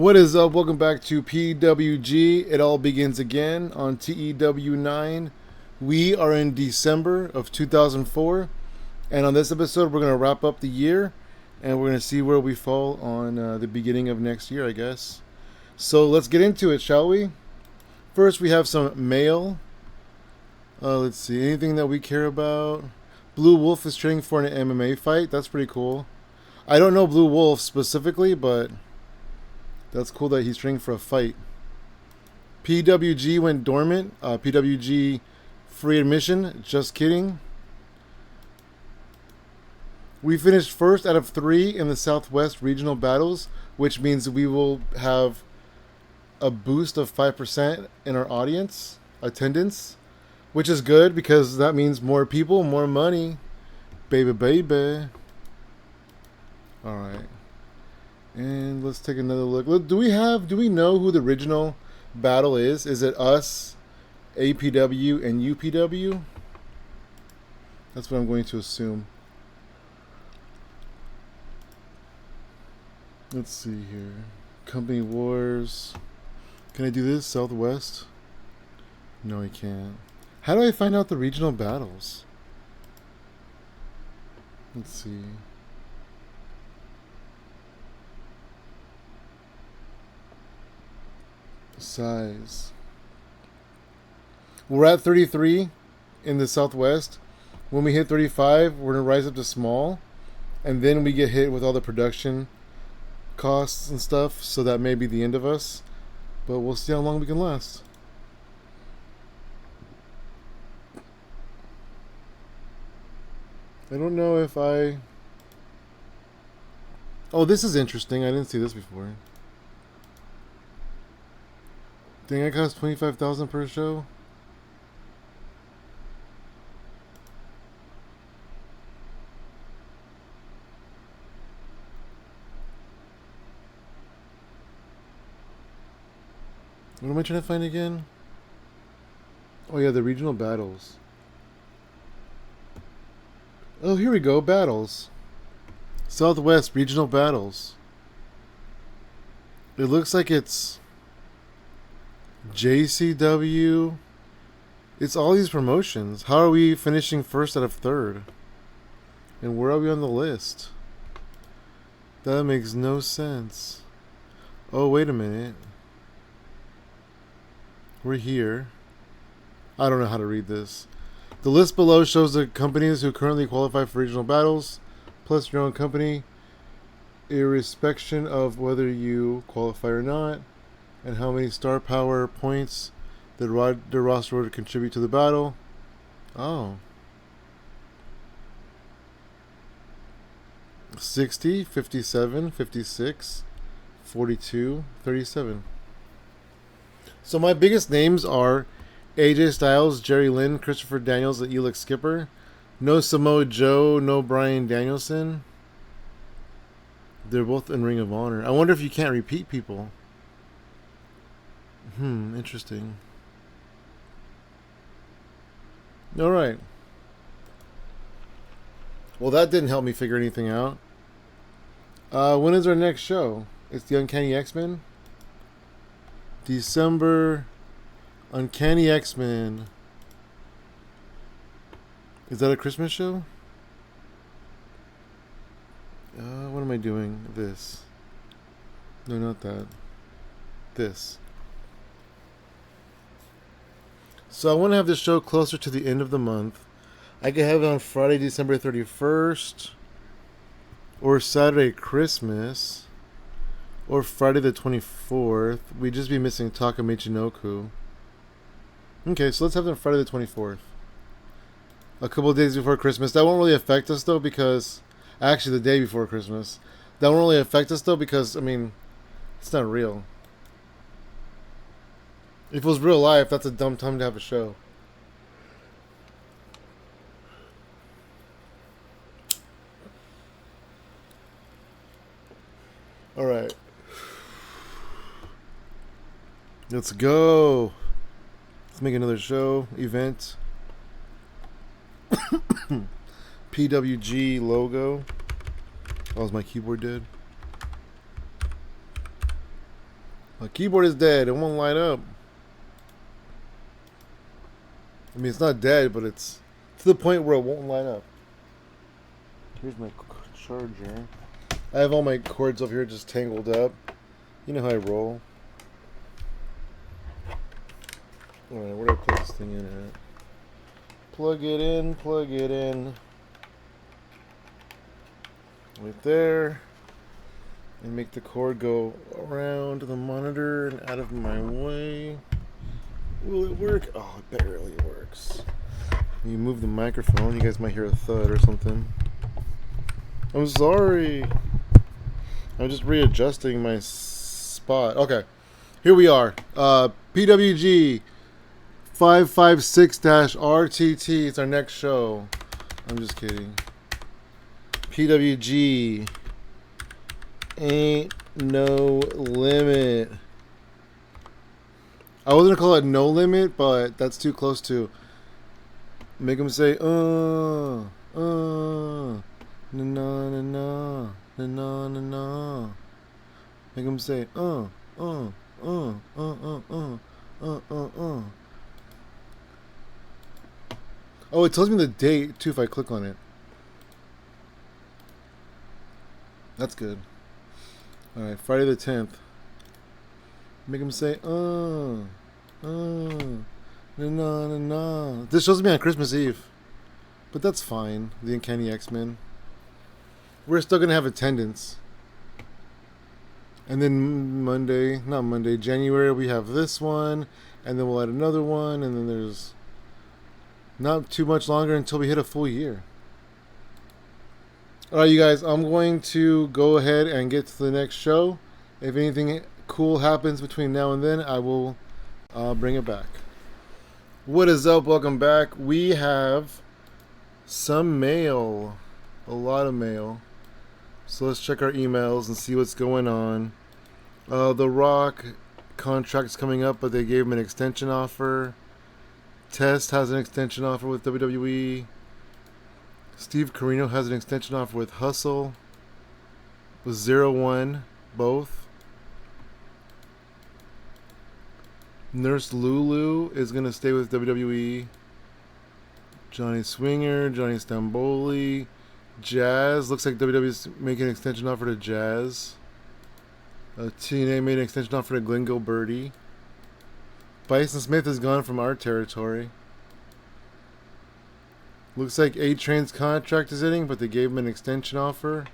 What is up? Welcome back to PWG. It all begins again on TEW 9. We are in December of 2004, and on this episode, we're going to wrap up the year, and we're going to see where we fall on the beginning of next year, I guess. So let's get into it, shall we? First, we have some mail. Let's see, anything that we care about. Blue Wolf is training for an MMA fight. That's pretty cool. I don't know Blue Wolf specifically, but that's cool that he's training for a fight. PWG went dormant. PWG free admission. Just kidding. We finished first out of 3 in the Southwest regional battles, which means we will have a boost of 5% in our audience attendance, which is good because that means more people, more money. Baby, baby. All right. And let's take another look. Do we know who the original battle is? Is it us, APW, and UPW? That's what I'm going to assume. Let's see here. Company Wars. Can I do this? Southwest? No, I can't. How do I find out the regional battles? Let's see. Size. We're at 33 in the Southwest. When we hit 35, we're going to rise up to small. And then we get hit with all the production costs and stuff. So that may be the end of us. But we'll see how long we can last. I don't know if I... Oh, this is interesting. I didn't see this before. Dang, I cost $25,000 per show. What am I trying to find again? Oh yeah, the regional battles. Oh, here we go, battles. Southwest regional battles. It looks like it's JCW. It's all these promotions. How are we finishing first out of 3rd? And where are we on the list? That makes no sense. Oh, wait a minute. We're here. I don't know how to read this. The list below shows the companies who currently qualify for regional battles, plus your own company, irrespective of whether you qualify or not, and how many star power points the roster would contribute to the battle. Oh. 60, 57, 56, 42, 37. So my biggest names are AJ Styles, Jerry Lynn, Christopher Daniels, and Elix Skipper. No Samoa Joe, no Bryan Danielson. They're both in Ring of Honor. I wonder if you can't repeat people. Interesting. Alright. Well, that didn't help me figure anything out. When is our next show? It's the Uncanny X-Men? December. Uncanny X-Men. Is that a Christmas show? What am I doing? This. No, not that. This. So I want to have this show closer to the end of the month. I could have it on Friday, December 31st, or Saturday, Christmas, or Friday the 24th. We'd just be missing Taka Michinoku. Okay, so let's have it on Friday the 24th. A couple of days before Christmas. That won't really affect us, though, because... Actually, the day before Christmas. That won't really affect us, though, because, I mean, it's not real. If it was real life, that's a dumb time to have a show. Alright. Let's go. Let's make another show, event. PWG logo. Oh, is my keyboard dead? My keyboard is dead. It won't light up. I mean, it's not dead, but it's to the point where it won't light up. Here's my charger. I have all my cords over here just tangled up. You know how I roll. Alright, where do I plug this thing in at? Plug it in, plug it in. Right there. And make the cord go around the monitor and out of my way. Will it work? Oh, it barely works. When you move the microphone, you guys might hear a thud or something. I'm sorry. I'm just readjusting my spot. Okay, here we are. PWG 556-RTT. It's our next show. I'm just kidding. PWG ain't no limit. I was gonna call it no limit, but that's too close to. Make them say na na na na na na na. Make them say uh. Oh, it tells me the date too if I click on it. That's good. All right, Friday the 10th. Make them say na na na. This shows me on Christmas Eve, but that's fine. The Uncanny X-Men. We're still gonna have attendance. And then January, we have this one, and then we'll add another one, and then there's not too much longer until we hit a full year. Alright, you guys, I'm going to go ahead and get to the next show. If anything cool happens between now and then, I will bring it back. What is up? Welcome back. We have some mail. A lot of mail. So let's check our emails and see what's going on. The Rock contract's coming up, but they gave him an extension offer. Test has an extension offer with WWE. Steve Corino has an extension offer with Hustle. With 0-1, both. Nurse Lulu is going to stay with WWE. Johnny Swinger, Johnny Stamboli. Jazz. Looks like WWE is making an extension offer to Jazz. TNA made an extension offer to Glenn Gilberti. Bison Smith is gone from our territory. Looks like A-Train's contract is ending, but they gave him an extension offer.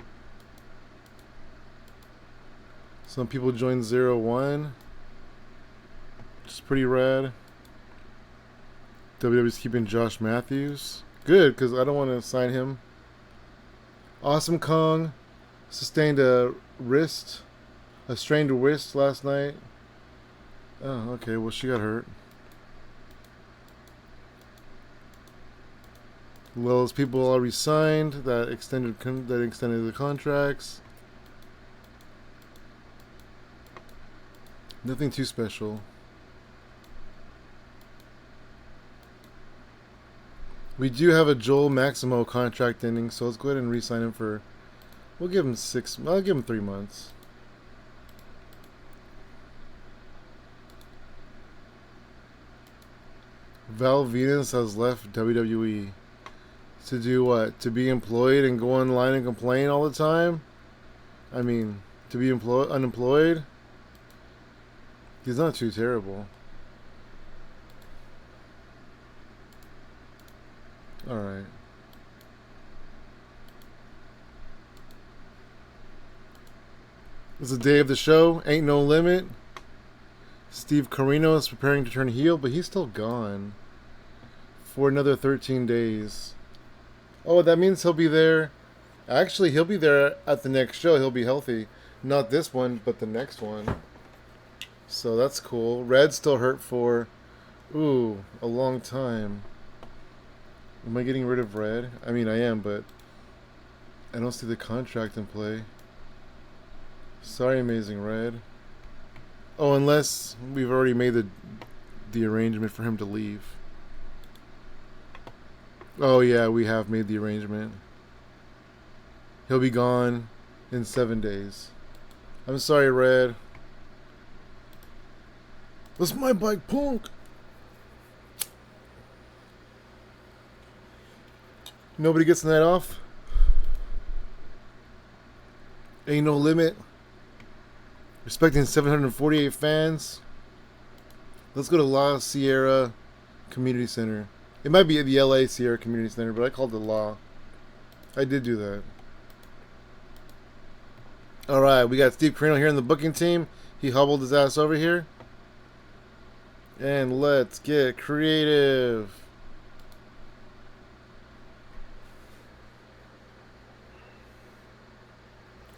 Some people joined 0-1. Which is pretty rad. WWE's keeping Josh Matthews. Good, because I don't want to sign him. Awesome Kong sustained a strained wrist last night. Oh, okay. Well, she got hurt. Well, as people already signed that extended the contracts. Nothing too special. We do have a Joel Maximo contract ending, so let's go ahead and re-sign him for. We'll give him 6. I'll give him 3 months. Val Venus has left WWE. To do what? To be employed and go online and complain all the time? I mean, to be unemployed? He's not too terrible. Alright. It's the day of the show. Ain't no limit. Steve Corino is preparing to turn heel, but he's still gone for another 13 days. Oh, that means he'll be there. Actually, he'll be there at the next show. He'll be healthy. Not this one, but the next one. So that's cool. Red's still hurt for, a long time. Am I getting rid of Red? I mean, I am, but I don't see the contract in play. Sorry, Amazing Red. Oh, unless we've already made the arrangement for him to leave. Oh yeah, we have made the arrangement. He'll be gone in 7 days. I'm sorry, Red. That's my bike, punk. Nobody gets the night off. Ain't no limit. Respecting 748 fans. Let's go to La Sierra Community Center. It might be at the LA Sierra Community Center, but I called it La. I did do that. Alright, we got Steve Carino here in the booking team. He hobbled his ass over here. And let's get creative.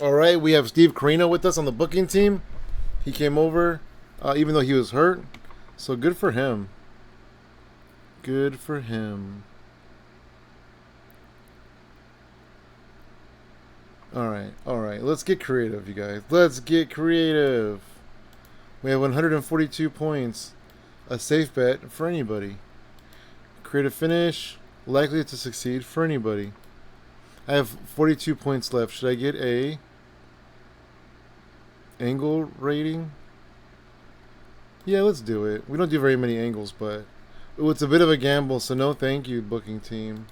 Alright, we have Steve Carino with us on the booking team. He came over, even though he was hurt. So good for him. Good for him. Alright. Let's get creative, you guys. Let's get creative. We have 142 points. A safe bet for anybody. Creative finish. Likely to succeed for anybody. I have 42 points left. Should I get a angle rating? Yeah, let's do it. We don't do very many angles, but it's a bit of a gamble, so no thank you, booking team.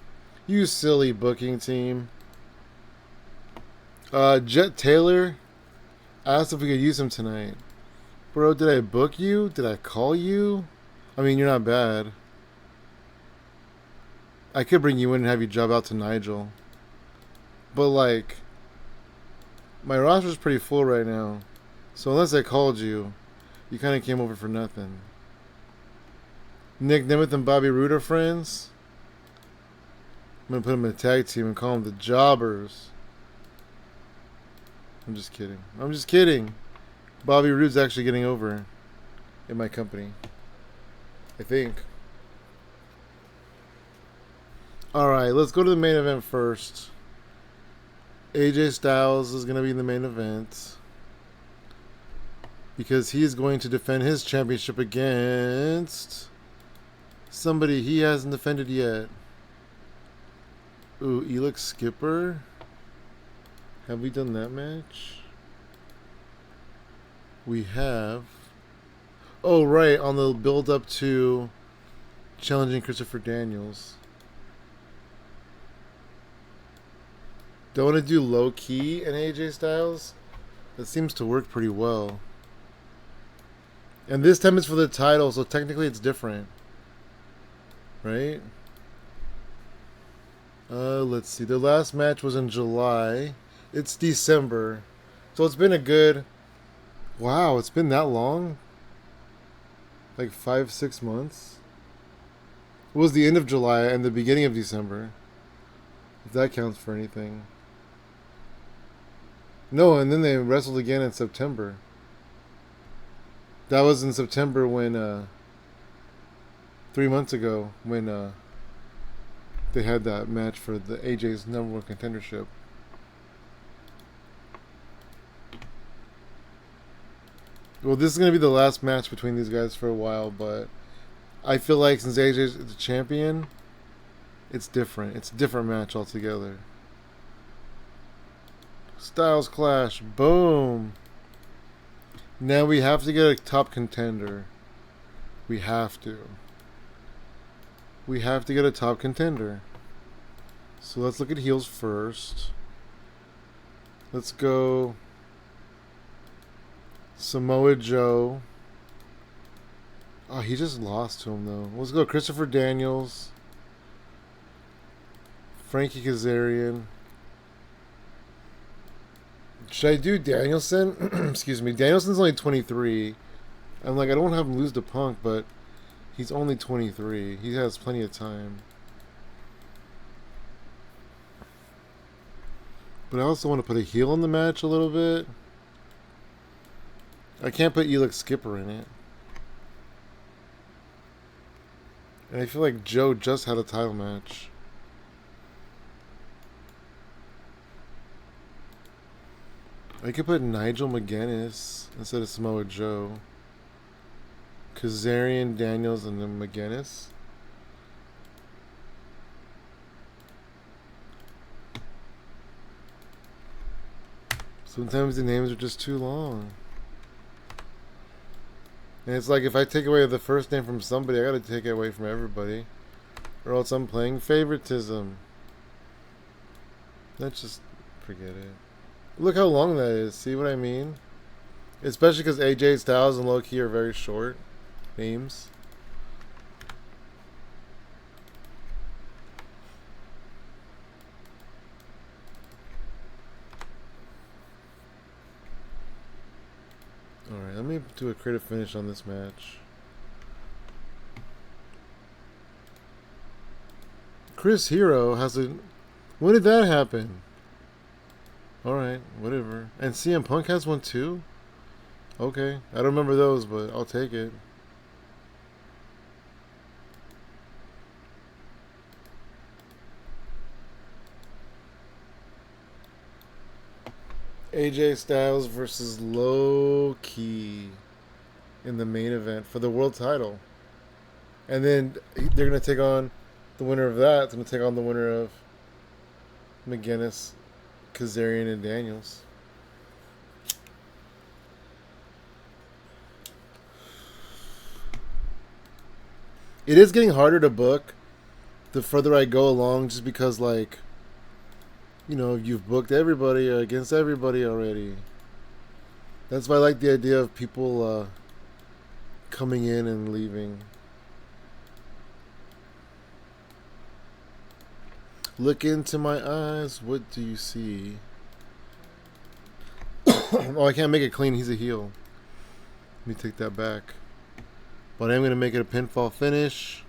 You silly booking team. Jet Taylor asked if we could use him tonight. Bro, did I book you? Did I call you? I mean, you're not bad. I could bring you in and have you job out to Nigel. But, like, my roster's pretty full right now. So unless I called you, you kind of came over for nothing. Nick Nemeth and Bobby Roode are friends. I'm going to put them in a tag team and call them the Jobbers. I'm just kidding. Bobby Roode's actually getting over in my company, I think. Alright, let's go to the main event first. AJ Styles is going to be in the main event because he's going to defend his championship against somebody he hasn't defended yet. Ooh, Elix Skipper. Have we done that match? We have. Oh, right, on the build up to challenging Christopher Daniels. Do I want to do low key and AJ Styles? That seems to work pretty well. And this time it's for the title, so technically it's different. Right? Let's see. The last match was in July. It's December. So it's been a good... Wow, it's been that long? Like 5-6 months? It was the end of July and the beginning of December. If that counts for anything. No, and then they wrestled again in September. That was in September when, 3 months ago, when, they had that match for the AJ's #1 contendership. Well, this is going to be the last match between these guys for a while, but I feel like since AJ's the champion, it's different. It's a different match altogether. Styles Clash. Boom. Now we have to get a top contender. We have to. We have to get a top contender. So let's look at heels first. Let's go Samoa Joe. Oh, he just lost to him, though. Let's go Christopher Daniels. Frankie Kazarian. Should I do Danielson? Excuse me. Danielson's only 23. I'm like, I don't want to have him lose to Punk, but he's only 23. He has plenty of time. But I also want to put a heel in the match a little bit. I can't put Elix Skipper in it. And I feel like Joe just had a title match. I could put Nigel McGuinness instead of Samoa Joe. Kazarian, Daniels, and then McGuinness. Sometimes the names are just too long. And it's like if I take away the first name from somebody, I gotta take it away from everybody. Or else I'm playing favoritism. Let's just forget it. Look how long that is. See what I mean? Especially because AJ Styles and Low-Key are very short names. Alright, let me do a creative finish on this match. Chris Hero has a... When did that happen? Alright, whatever. And CM Punk has one too? Okay, I don't remember those, but I'll take it. AJ Styles versus Low-Key in the main event for the world title. And then they're going to take on the winner of that. It's going to take on the winner of McGuinness, Kazarian, and Daniels. It is getting harder to book the further I go along, just because, like, you know, you've booked everybody against everybody already. That's why I like the idea of people coming in and leaving. Look into my eyes, what do you see? Oh, I can't make it clean, he's a heel. Let me take that back. But I'm going to make it a pinfall finish.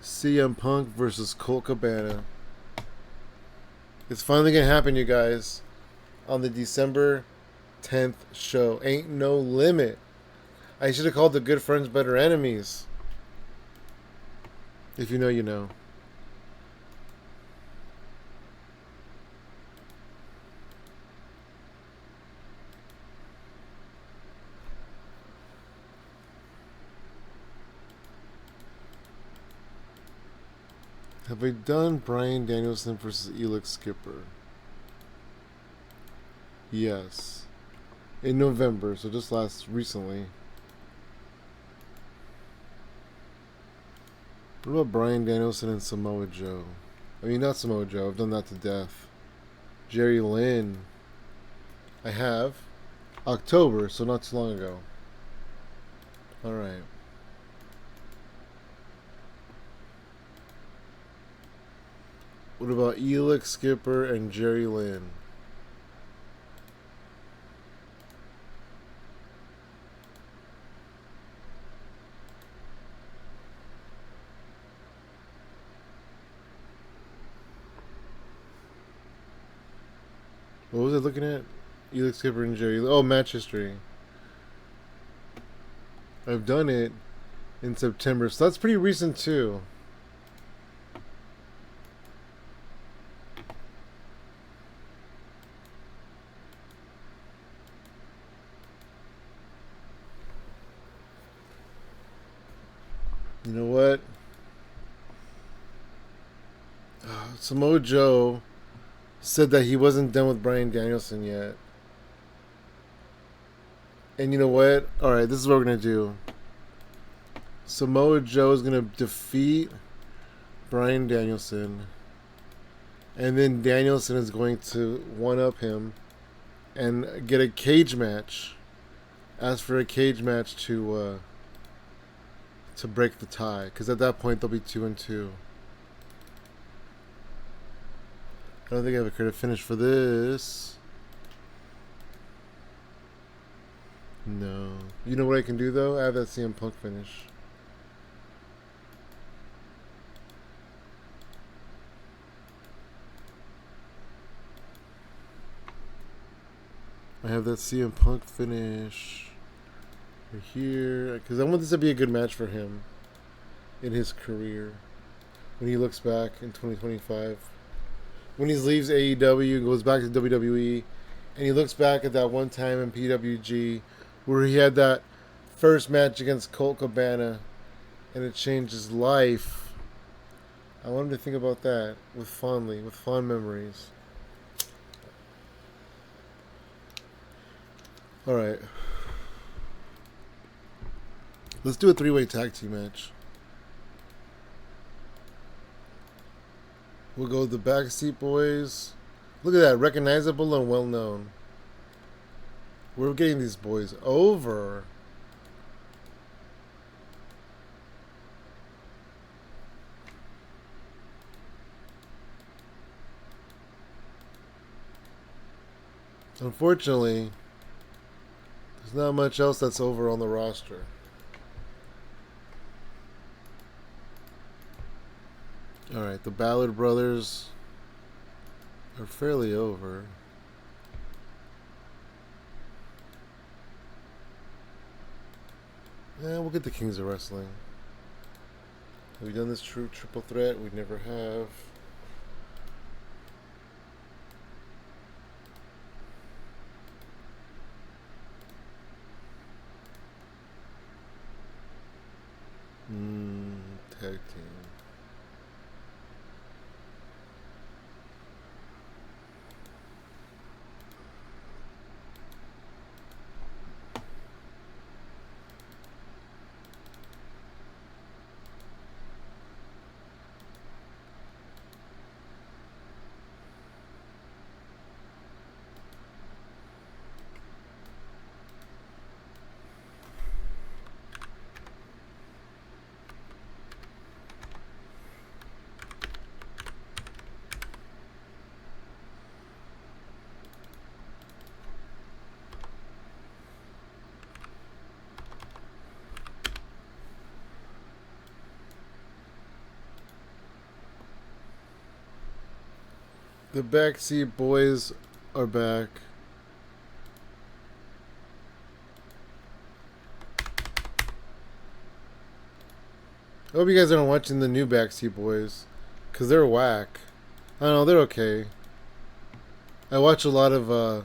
CM Punk versus Colt Cabana. It's finally going to happen, you guys. On the December 10th show. Ain't no limit. I should have called the Good Friends Better Enemies. If you know, you know. Have I done Bryan Danielson versus Elix Skipper? Yes. In November, so just recently. What about Bryan Danielson and Samoa Joe? I mean, not Samoa Joe. I've done that to death. Jerry Lynn. I have. October, so not too long ago. Alright. What about Elix Skipper and Jerry Lynn? What was I looking at? Elix Skipper and Jerry. Oh, match history. I've done it in September, so that's pretty recent too. You know what? Samoa Joe said that he wasn't done with Bryan Danielson yet. And you know what? Alright, this is what we're going to do. Samoa Joe is going to defeat Bryan Danielson. And then Danielson is going to one-up him and get a cage match. Ask for a cage match to break the tie. Because at that point, they'll be 2-2. I don't think I have a creative finish for this. No. You know what I can do, though? I have that CM Punk finish. I have that CM Punk finish right here. Because I want this to be a good match for him in his career. When he looks back in 2025. When he leaves AEW and goes back to WWE, and he looks back at that one time in PWG where he had that first match against Colt Cabana and it changed his life. I want him to think about that with fond memories. All right. Let's do a three-way tag team match. We'll go with the Backseat Boys. Look at that, recognizable and well-known. We're getting these boys over. Unfortunately, there's not much else that's over on the roster. Alright, the Ballard brothers are fairly over. Yeah, we'll get the Kings of Wrestling. Have we done this true triple threat? We never have. Tag team. The Backseat Boys are back. I hope you guys aren't watching the new Backseat Boys, because they're whack. I don't know, they're okay. I watch a lot of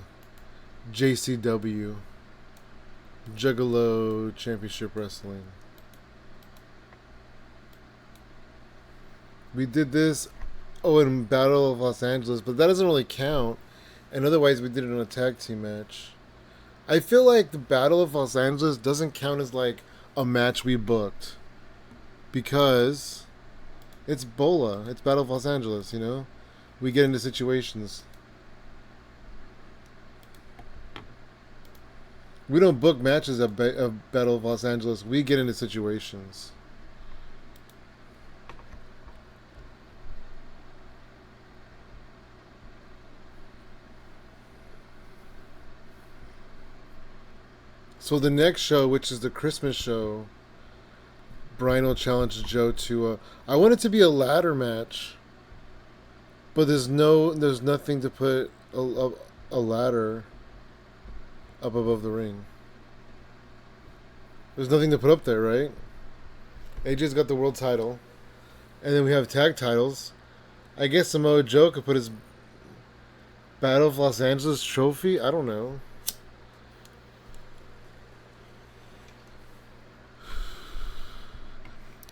JCW, Juggalo Championship Wrestling. We did this, in Battle of Los Angeles, but that doesn't really count. And otherwise, we did it in a tag team match. I feel like the Battle of Los Angeles doesn't count as like a match we booked, because it's Bola. It's Battle of Los Angeles, you know? We get into situations. We don't book matches of Battle of Los Angeles. We get into situations. So the next show, which is the Christmas show, Brian will challenge Joe to I want it to be a ladder match, but there's nothing to put a ladder up above the ring. There's nothing to put up there, right? AJ's got the world title, and then we have tag titles. I guess Samoa Joe could put his Battle of Los Angeles trophy. I don't know.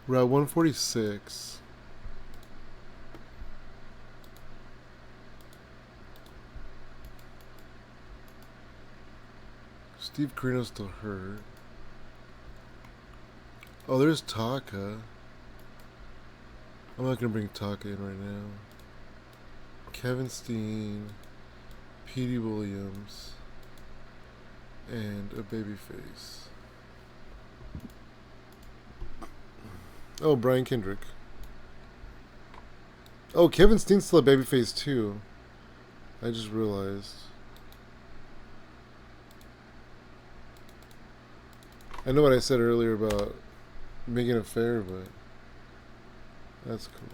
Route 146. Steve Corino's still hurt. Oh, there's Taka. I'm not gonna bring Taka in right now. Kevin Steen, Petey Williams, and a babyface. Oh, Brian Kendrick. Oh, Kevin Steen's still a babyface too. I just realized. I know what I said earlier about making it fair, but that's cool.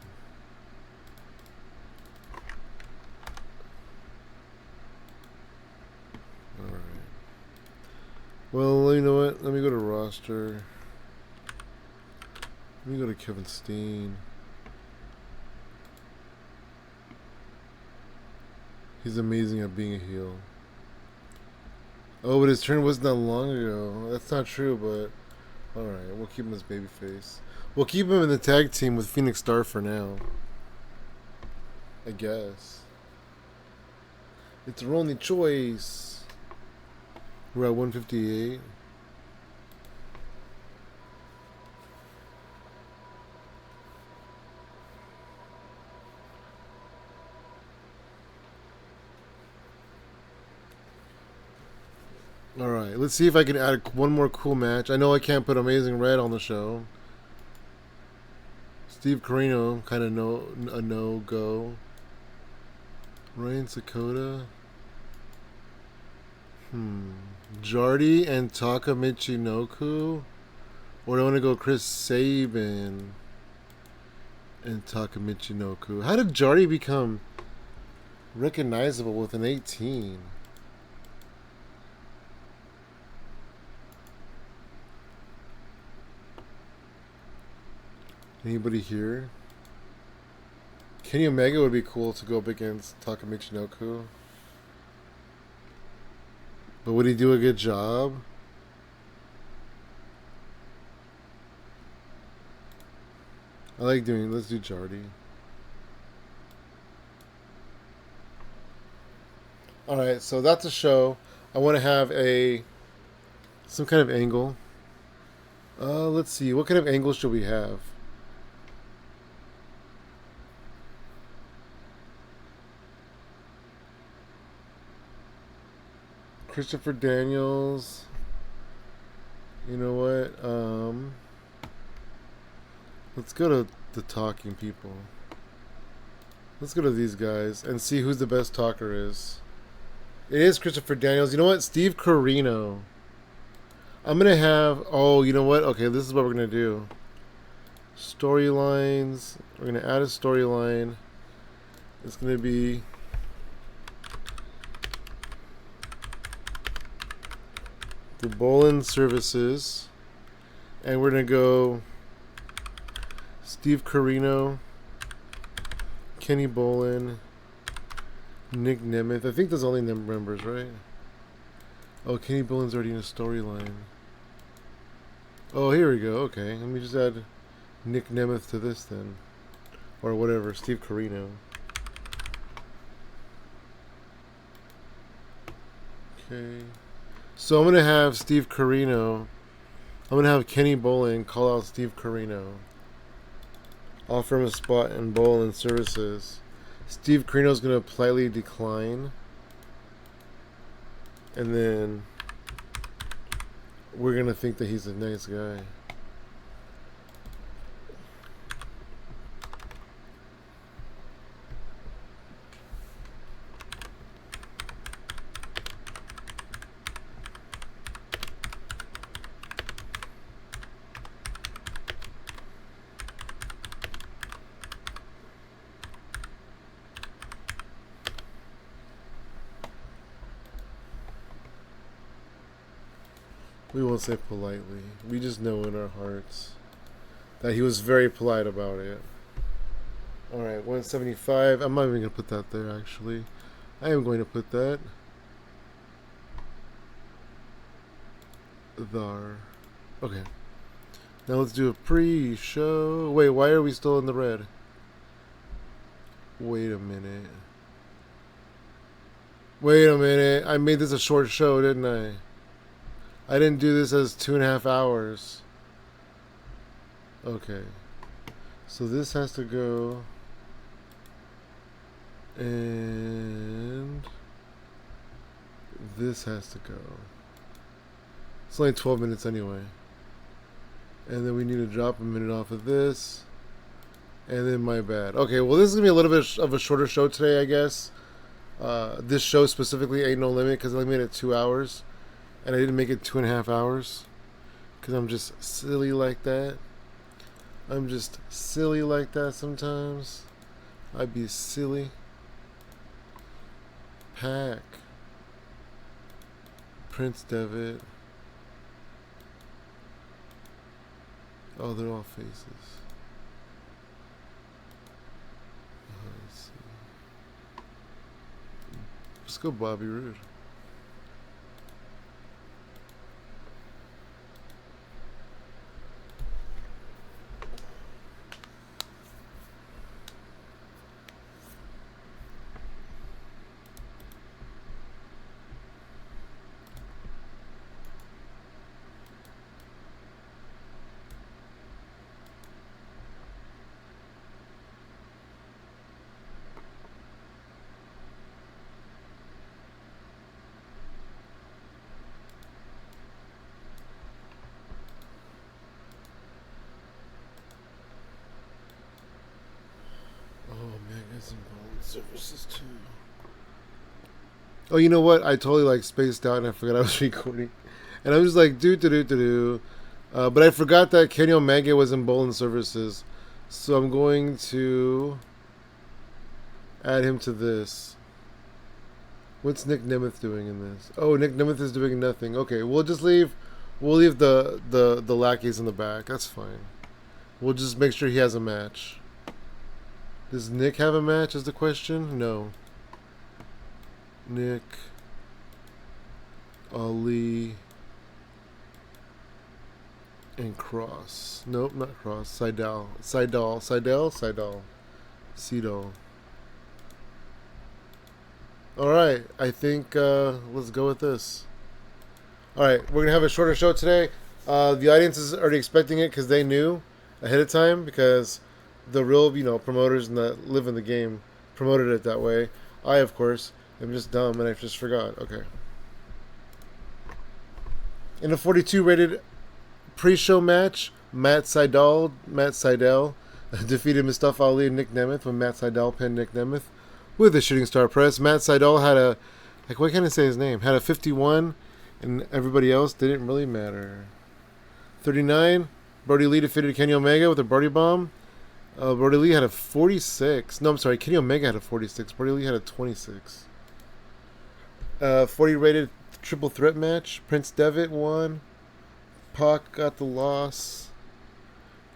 Alright. Well, you know what? Let me go to roster. Let me go to Kevin Steen. He's amazing at being a heel. Oh, but his turn wasn't that long ago. That's not true, but alright, we'll keep him as babyface. We'll keep him in the tag team with Phoenix Star for now, I guess. It's our only choice. We're at 158. All right, let's see if I can add one more cool match. I know I can't put Amazing Red on the show. Steve Carino, kind of a no-go. Ryan Sakota. Jardy and Taka Michinoku? Or do I want to go Chris Sabin and Taka Michinoku? How did Jardy become recognizable with an 18? Anybody here? Kenny Omega would be cool to go up against Taka Michinoku. But would he do a good job? Let's do Jardy. Alright, so that's a show. I want to have some kind of angle. Let's see. What kind of angle should we have? Christopher Daniels. You know what? Let's go to the talking people. Let's go to these guys and see who's the best talker is. It is Christopher Daniels. You know what? Steve Carino. I'm going to have... Oh, you know what? Okay, this is what we're going to do. Storylines. We're going to add a storyline. It's going to be... the Bolin Services. And we're going to go... Steve Carino, Kenny Bolin, Nick Nemeth. I think there's only them members, right? Oh, Kenny Bolin's already in a storyline. Oh, here we go. Okay, let me just add Nick Nemeth to this then. Or whatever, Steve Carino. Okay. So I'm going to have Steve Carino. I'm going to have Kenny Bolin call out Steve Carino. Offer him a spot in Bolin Services. Steve Carino's going to politely decline. And then we're going to think that he's a nice guy. We won't say politely. We just know in our hearts that he was very polite about it. Alright, 175. I'm not even going to put that there, actually. I am going to put that there. Okay. Now let's do a pre-show. Wait, why are we still in the red? Wait a minute. Wait a minute. I made this a short show, didn't I? I didn't do this as 2.5 hours. Okay. So this has to go. And this has to go. It's only 12 minutes anyway. And then we need to drop a minute off of this. And then my bad. Okay, well this is going to be a little bit of a shorter show today, I guess. This show specifically ain't no limit because I only made it 2 hours. And I didn't make it 2.5 hours. Because I'm just silly like that. I'm just silly like that sometimes. I'd be silly. Pack. Prince Devitt. Oh, they're all faces. Let's see. Let's go Bobby Roode. Oh, you know what? I totally like spaced out and I forgot I was recording. And I was like, do. But I forgot that Kenny Omega was in Bowling Services. So I'm going to add him to this. What's Nick Nemeth doing in this? Oh, Nick Nemeth is doing nothing. Okay, we'll leave the lackeys in the back. That's fine. We'll just make sure he has a match. Does Nick have a match is the question? No. Nick, Ali, and Cross. Nope, not Cross. Seidel. Cedal. Alright, I think let's go with this. Alright, we're going to have a shorter show today. The audience is already expecting it because they knew ahead of time because the real, promoters that live in the game promoted it that way. I, of course, am just dumb and I just forgot. Okay. In a 42 rated pre-show match, Matt Seidel defeated Mustafa Ali and Nick Nemeth when Matt Seidel pinned Nick Nemeth with a shooting star press. Matt Seidel had a, what can I say his name? Had a 51 and everybody else didn't really matter. 39, Brody Lee defeated Kenny Omega with a Brody Bomb. Brody Lee had a 46. No, I'm sorry. Kenny Omega had a 46. Brody Lee had a 26. 40 rated triple threat match. Prince Devitt won. Pac got the loss.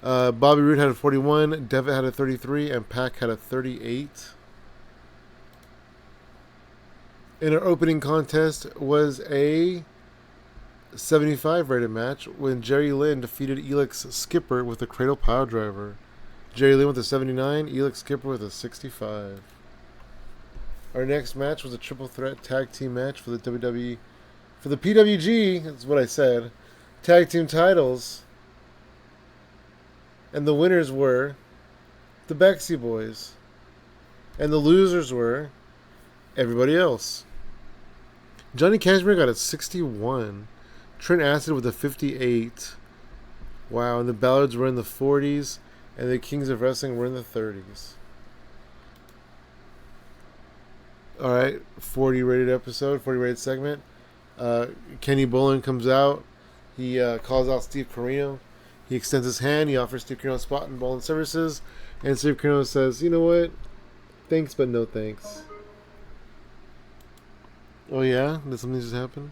Bobby Roode had a 41. Devitt had a 33. And Pac had a 38. In our opening contest was a 75 rated match when Jerry Lynn defeated Elix Skipper with a cradle pile driver. Jerry Lynn with a 79, Elix Skipper with a 65. Our next match was a triple threat tag team match for the WWE, for the PWG, that's what I said, tag team titles. And the winners were the Backseat Boys. And the losers were everybody else. Johnny Cashmere got a 61. Trent Acid with a 58. Wow, and the Ballards were in the 40s. And the Kings of Wrestling were in the 30s. Alright, 40 rated episode, 40 rated segment. Kenny Bolin comes out. He calls out Steve Corino. He extends his hand. He offers Steve Corino a spot in Bolin Services. And Steve Corino says, you know what? Thanks, but no thanks. Oh yeah? Did something just happen?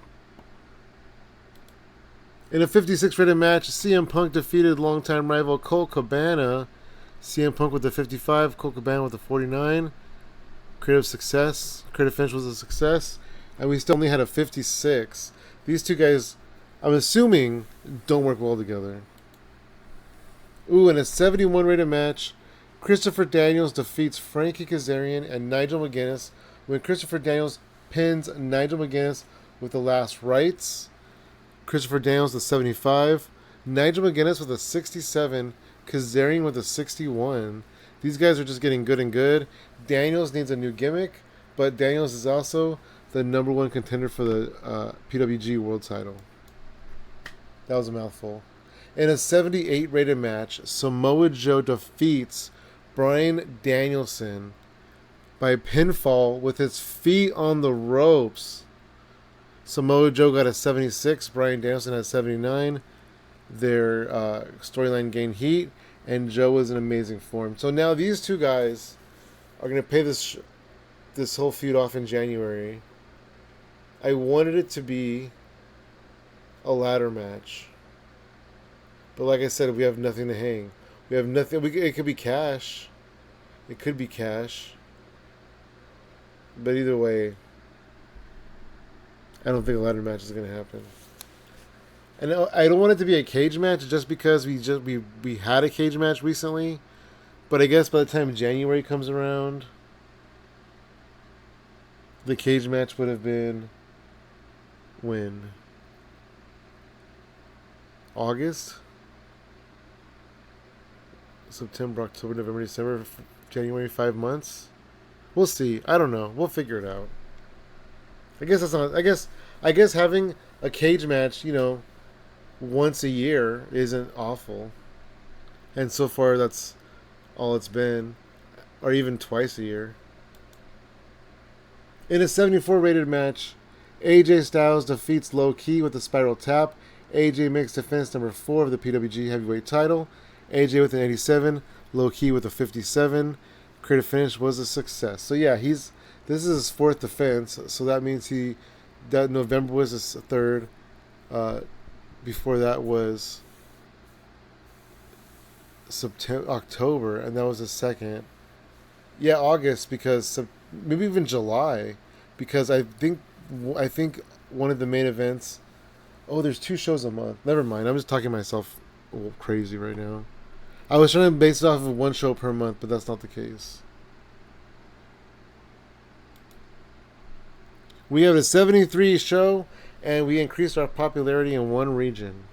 In a 56 rated match, CM Punk defeated longtime rival Colt Cabana. CM Punk with the 55, Colt Cabana with the 49. Creative finish was a success. And we still only had a 56. These two guys, I'm assuming, don't work well together. Ooh, in a 71 rated match, Christopher Daniels defeats Frankie Kazarian and Nigel McGuinness when Christopher Daniels pins Nigel McGuinness with the last rites. Christopher Daniels with a 75. Nigel McGuinness with a 67. Kazarian with a 61. These guys are just getting good and good. Daniels needs a new gimmick, but Daniels is also the number one contender for the PWG World title. That was a mouthful. In a 78 rated match, Samoa Joe defeats Bryan Danielson by pinfall with his feet on the ropes. Samoa Joe got a 76. Bryan Danielson had 79. Their storyline gained heat, and Joe was in amazing form. So now these two guys are going to pay this whole feud off in January. I wanted it to be a ladder match, but like I said, we have nothing to hang. We have nothing. It could be cash. It could be cash. But either way, I don't think a ladder match is going to happen. And I don't want it to be a cage match just because we had a cage match recently. But I guess by the time January comes around, the cage match would have been when? August? September, October, November, December, January, 5 months? We'll see. I don't know. We'll figure it out. I guess that's not. I guess having a cage match, once a year isn't awful. And so far, that's all it's been, or even twice a year. In a 74 rated match, AJ Styles defeats Low Key with a spiral tap. AJ makes defense number 4 of the PWG heavyweight title. AJ with an 87, Low Key with a 57. Creative finish was a success. So yeah, this is his 4th defense. So that means that November was his 3rd. Before that was October, and that was his 2nd. Yeah, August, because maybe even July, because I think one of the main events. Oh, there's 2 shows a month. Never mind. I'm just talking myself crazy right now. I was trying to base it off of 1 show per month, but that's not the case. We have a 73 show, and we increased our popularity in 1 region.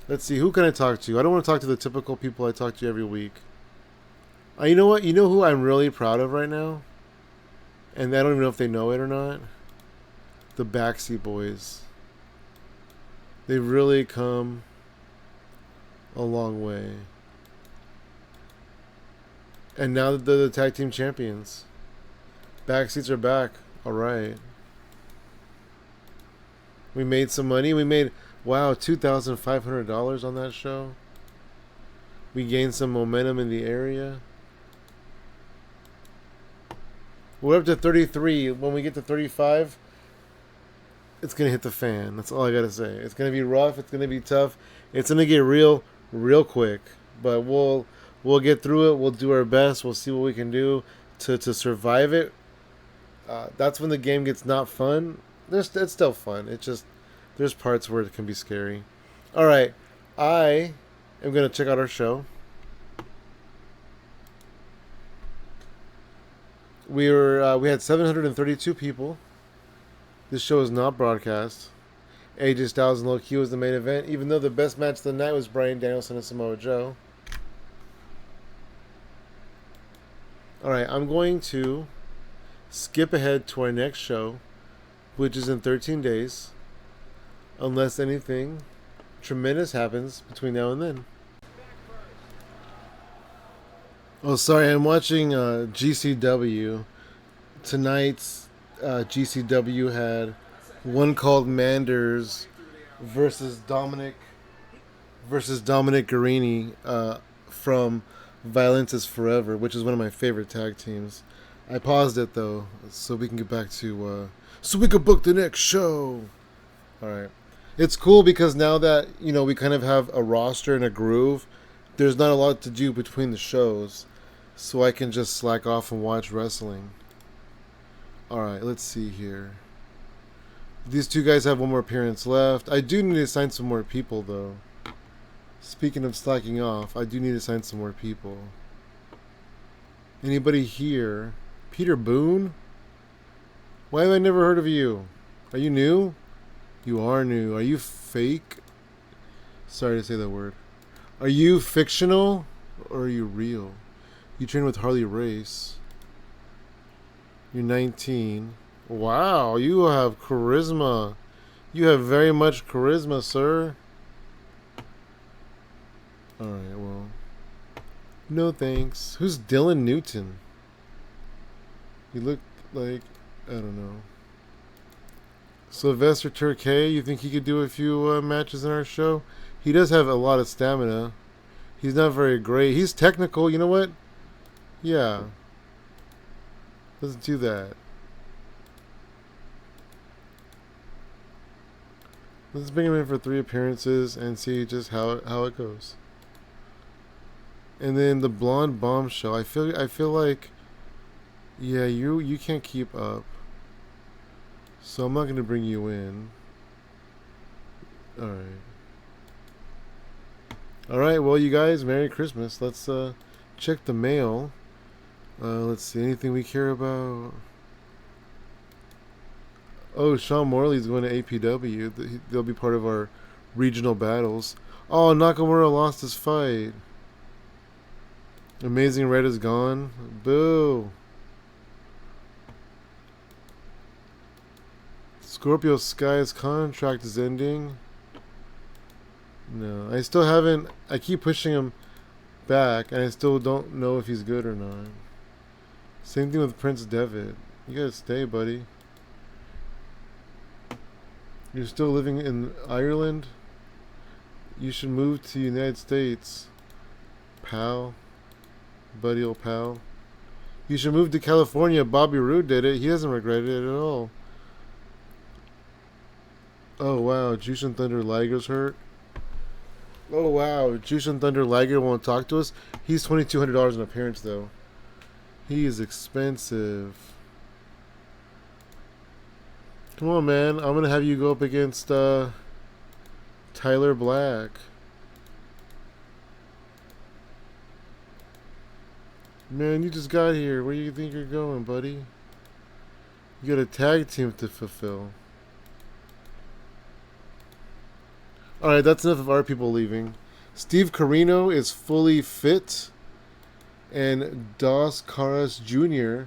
Let's see, who can I talk to? I don't want to talk to the typical people I talk to every week. You know what? You know who I'm really proud of right now? And I don't even know if they know it or not. The Backseat Boys. They've really come a long way. And now that they're the tag team champions. Backseats are back. Alright. We made some money. We made, wow, $2,500 on that show. We gained some momentum in the area. We're up to 33. When we get to 35, it's going to hit the fan. That's all I got to say. It's going to be rough. It's going to be tough. It's going to get real quick. But we'll get through it. We'll do our best. We'll see what we can do to survive it. That's when the game gets not fun. It's still fun. It's just there's parts where it can be scary. All right. I am going to check out our show. We had 732 people. This show is not broadcast. AJ Styles and Low Key was the main event, even though the best match of the night was Bryan Danielson and Samoa Joe. Alright, I'm going to skip ahead to our next show, which is in 13 days, unless anything tremendous happens between now and then. Oh, sorry, I'm watching GCW. Tonight's GCW had one called Manders versus Dominic Guarini from Violence is Forever, which is one of my favorite tag teams. I paused it though, so we can get back to so we can book the next show. All right, it's cool because now that we kind of have a roster and a groove, there's not a lot to do between the shows, so I can just slack off and watch wrestling. All right, let's see here. These 2 guys have 1 more appearance left. I do need to sign some more people, though. Speaking of slacking off, I do need to sign some more people. Anybody here? Peter Boone? Why have I never heard of you? Are you new? You are new. Are you fake? Sorry to say that word. Are you fictional or are you real? You train with Harley Race. You're 19. Wow, you have charisma. You have very much charisma, sir. Alright, well. No thanks. Who's Dylan Newton? You look like, I don't know. Sylvester Turkey, you think he could do a few matches in our show? He does have a lot of stamina. He's not very great. He's technical, you know what? Yeah. Let's do that. Let's bring him in for 3 appearances and see just how it goes. And then the blonde bombshell. I feel like, yeah, you can't keep up. So I'm not gonna bring you in. All right. Well, you guys, Merry Christmas. Let's check the mail. Let's see, anything we care about. Oh, Sean Morley's going to APW. They'll be part of our regional battles. Oh, Nakamura lost his fight. Amazing Red is gone. Boo. Scorpio Sky's contract is ending. No, I still haven't. I keep pushing him back, and I still don't know if he's good or not. Same thing with Prince Devitt. You gotta stay, buddy. You're still living in Ireland? You should move to the United States. Pal. Buddy old pal. You should move to California. Bobby Roode did it. He doesn't regret it at all. Oh, wow. Jushin Thunder Liger's hurt. Oh, wow. Jushin Thunder Liger won't talk to us. He's $2,200 an appearance, though. He is expensive. Come on, man. I'm going to have you go up against Tyler Black. Man, you just got here. Where do you think you're going, buddy? You got a tag team to fulfill. Alright, that's enough of our people leaving. Steve Carino is fully fit. And Dos Caras Jr.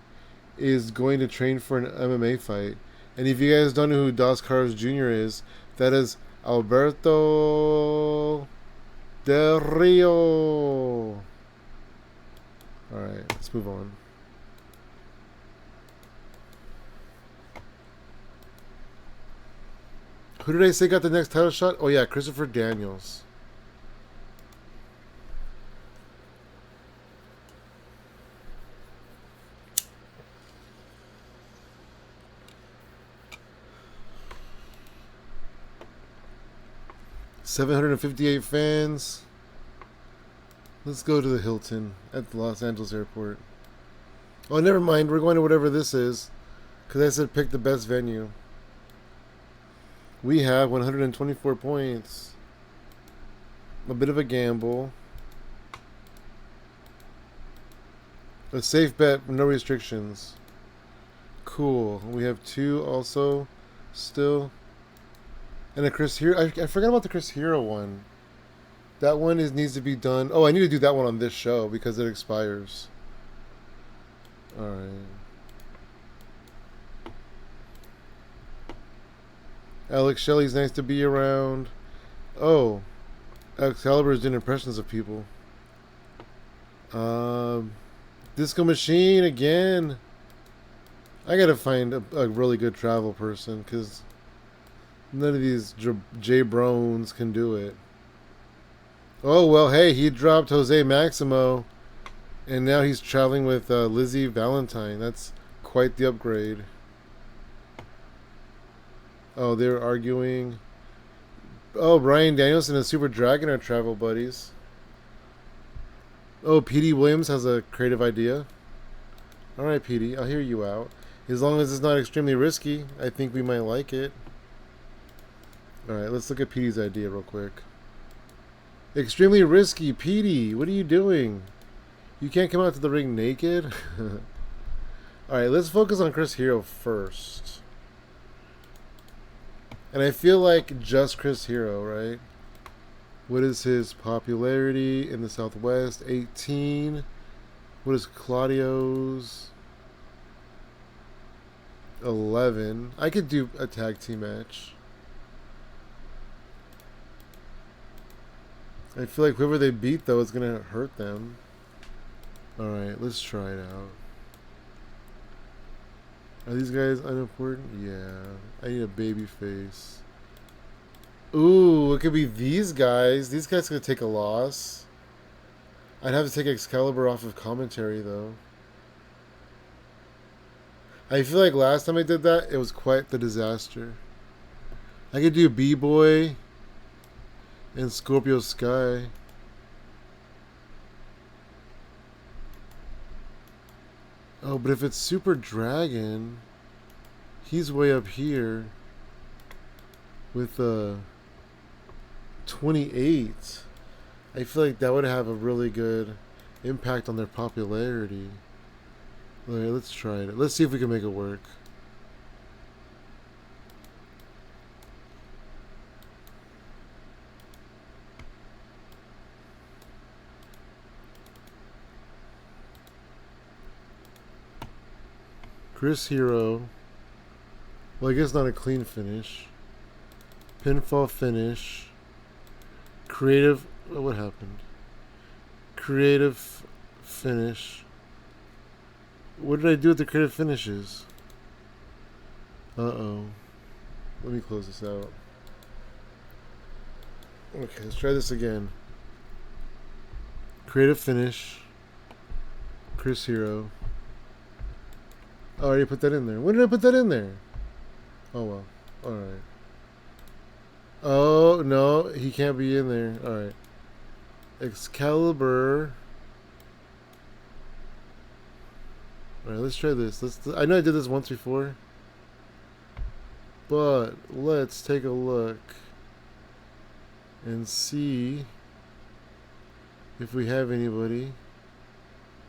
is going to train for an MMA fight. And if you guys don't know who Dos Caras Jr. is, that is Alberto Del Rio. Alright, let's move on. Who did I say got the next title shot? Oh yeah, Christopher Daniels. $758 fans. Let's go to the Hilton at the Los Angeles airport. Oh, never mind. We're going to whatever this is. Because I said pick the best venue. We have 124 points. A bit of a gamble. A safe bet, no restrictions. Cool. We have 2 also still. And a Chris Hero. I forgot about the Chris Hero one. That one needs to be done. Oh, I need to do that one on this show because it expires. Alright. Alex Shelley's nice to be around. Oh. Excalibur's doing impressions of people. Disco Machine again. I gotta find a really good travel person because none of these J-Brones can do it. Oh, well, hey, he dropped Jose Maximo, and now he's traveling with Lizzie Valentine. That's quite the upgrade. Oh, they're arguing. Oh, Brian Danielson and Super Dragon are travel buddies. Oh, P.D. Williams has a creative idea. Alright, P.D., I'll hear you out. As long as it's not extremely risky, I think we might like it. Alright, let's look at P.D.'s idea real quick. Extremely risky, P.D., what are you doing? You can't come out to the ring naked? Alright, let's focus on Chris Hero first. And I feel like just Chris Hero, right? What is his popularity in the Southwest? 18. What is Claudio's? 11. I could do a tag team match. I feel like whoever they beat, though, is going to hurt them. Alright, let's try it out. Are these guys unimportant? Yeah. I need a baby face. Ooh, it could be these guys. These guys could take a loss. I'd have to take Excalibur off of commentary, though. I feel like last time I did that, it was quite the disaster. I could do B-Boy and Scorpio Sky. Oh, but if it's Super Dragon, he's way up here with 28. I feel like that would have a really good impact on their popularity. Alright, let's try it. Let's see if we can make it work. Chris Hero. Well, I guess not a clean finish. Pinfall finish. Creative. Oh, what happened? Creative finish. What did I do with the creative finishes? Uh-oh. Let me close this out. Okay, let's try this again. Creative finish. Chris Hero. Oh, I already put that in there. When did I put that in there? Oh, well. Alright. Oh, no. He can't be in there. Alright. Excalibur. Alright, let's try this. I know I did this once before. But let's take a look and see if we have anybody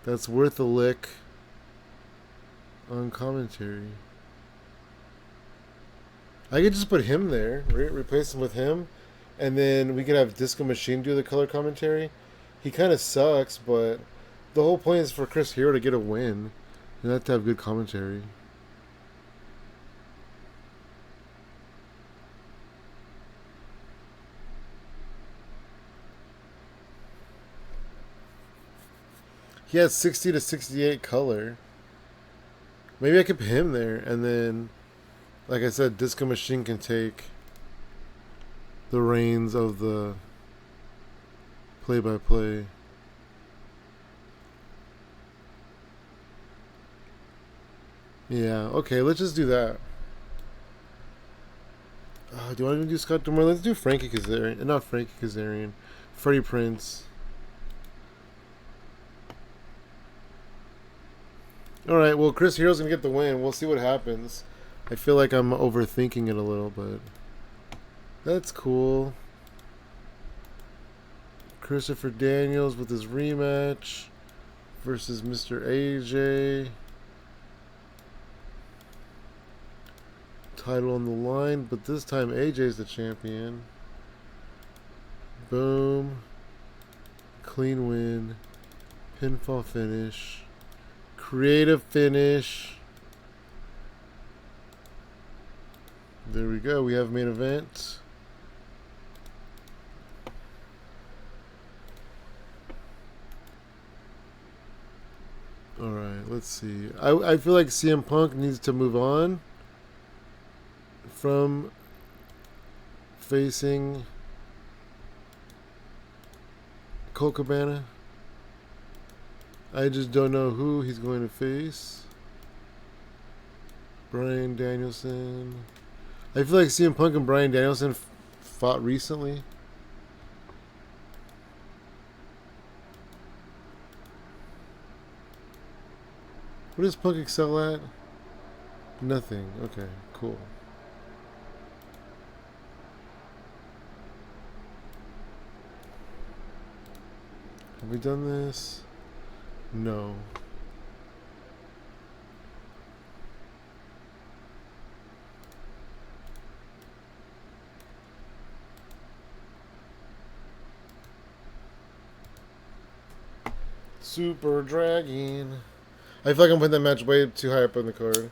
that's worth a lick on commentary. I could just put him there, replace him with him, and then we could have Disco Machine do the color commentary. He kind of sucks, but the whole point is for Chris Hero to get a win, and not to have good commentary. He has 60 to 68 color. Maybe I could put him there, and then, like I said, Disco Machine can take the reins of the play-by-play. Yeah, okay, let's just do that. Do I want to do Scott Demore? Let's do Frankie Kazarian. Not Frankie Kazarian. Freddie Prinze. Alright, well, Chris Hero's going to get the win. We'll see what happens. I feel like I'm overthinking it a little, but that's cool. Christopher Daniels with his rematch versus Mr. AJ. Title on the line, but this time AJ's the champion. Boom. Clean win. Pinfall finish. Creative finish. There we go. We have main event. Alright, let's see. I feel like CM Punk needs to move on from facing Colt Cabana. I just don't know who he's going to face. Bryan Danielson. I feel like CM Punk and Bryan Danielson fought recently. What does Punk excel at? Nothing. Okay, cool. Have we done this? No. Super Dragon. I feel like I'm putting that match way too high up on the card.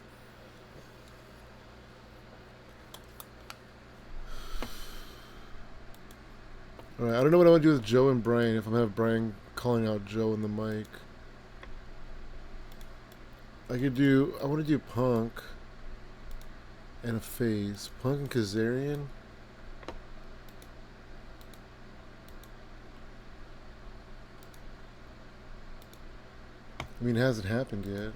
Alright, I don't know what I want to do with Joe and Brian if I'm going to have Brian calling out Joe in the mic. I want to do Punk and a face. Punk and Kazarian. I mean, it hasn't happened yet.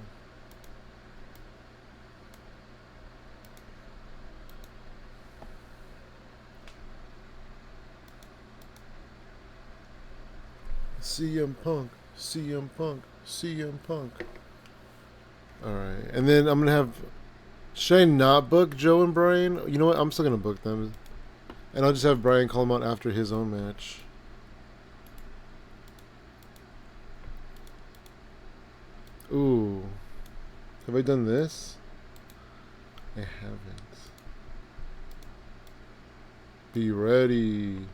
CM Punk, CM Punk, CM Punk. Alright, and then I'm going to have... Should I not book Joe and Brian? You know what? I'm still going to book them. And I'll just have Brian call them out after his own match. Ooh. Have I done this? I haven't. Be ready.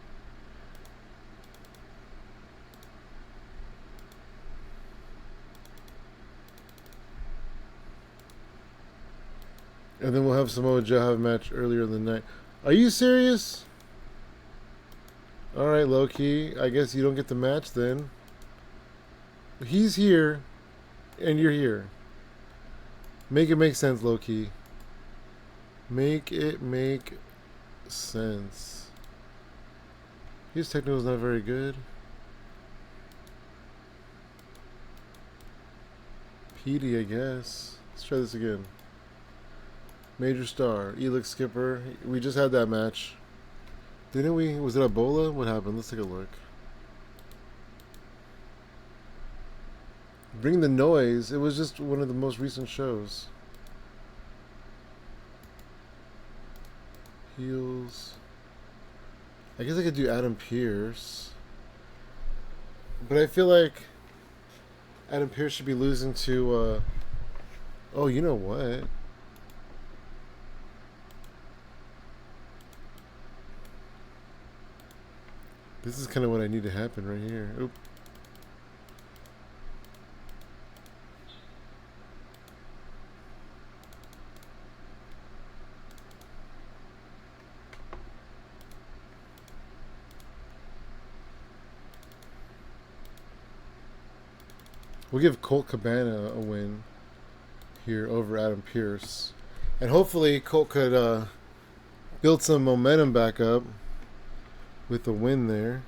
And then we'll have Samoa Joe have a match earlier in the night. Are you serious? Alright, low-key. I guess you don't get the match then. He's here, and you're here. Make it make sense, low key. Make it make sense. His technical is not very good. PD, I guess. Let's try this again. Major Star, Elix Skipper. We just had that match. Didn't we? Was it Ebola? What happened? Let's take a look. Bring the Noise. It was just one of the most recent shows. Heels. I guess I could do Adam Pearce. But I feel like Adam Pearce should be losing to, oh, you know what? This is kind of what I need to happen right here. Oop. We'll give Colt Cabana a win here over Adam Pearce. And hopefully Colt could build some momentum back up with a win there.